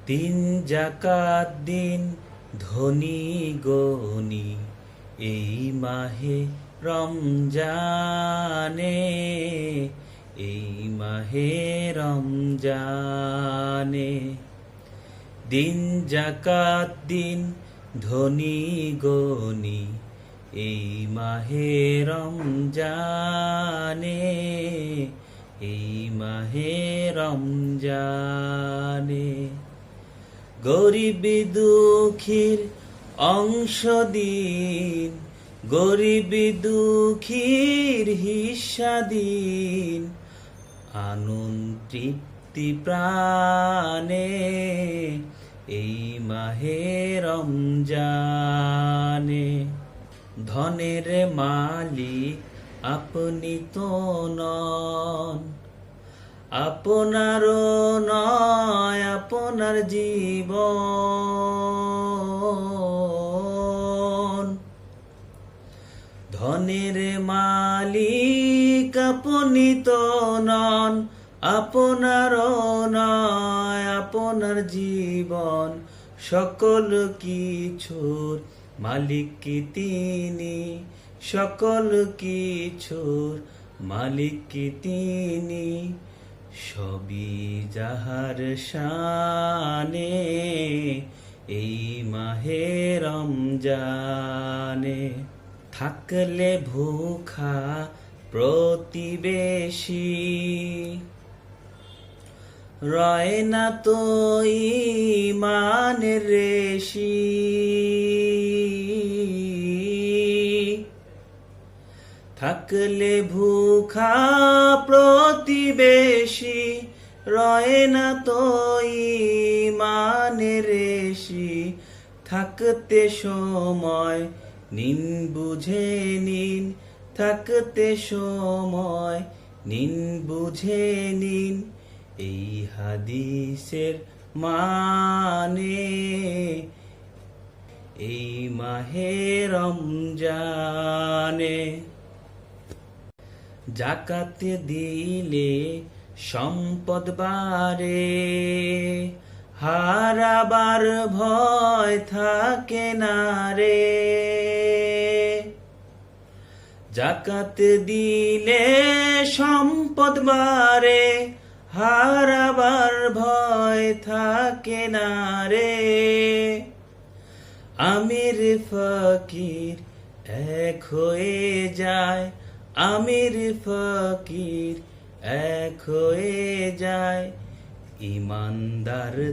তিন জাকাত দিন ধনী গনি এই মাহে রমজানে, এই মাহে রমজানে। দিন জাকাত দিন ধনী গনি এই মাহে রমজানে, এই মাহে রমজানে। গরিব দুঃখীর অংশ দিন, গরিব দুঃখীর হিস্সা দিন, আনন্দ তৃপ্তি প্রাণে এই মাহে রমজানে। ধনের মালিক আপনি তো নন, আপনারও নয় আপনার জীবন। ধনের মালিক আপনি তো নন, আপনারও নয় আপনার জীবন। সকল কিছুর মালিক কি তিনি, সকল কিছুর মালিক কি তিনি। সবই যাহার শানে এই মাহে রমজানে। থাকলে ভুখা প্রতিবেশী রয় না তো ঈমানের রেশি। থাকলে ভুখা প্রতিবেশী রয় না তো ঈমানের রেশি। থাকতে সময় নিন বুঝে নিন, থাকতে সময় নিন বুঝে নিন এই হাদিসের মানে এই মাহে রমজানে। জাকাত দিলে সম্পদ বাড়ে, হারাবার ভয় থাকে না রে। জাকাত দিলে সম্পদ বাড়ে, হারাবার ভয় থাকে না রে। আমির ফকির এক হয়ে যায়, আমির ফকির এক হয়ে যায়। ইমানদার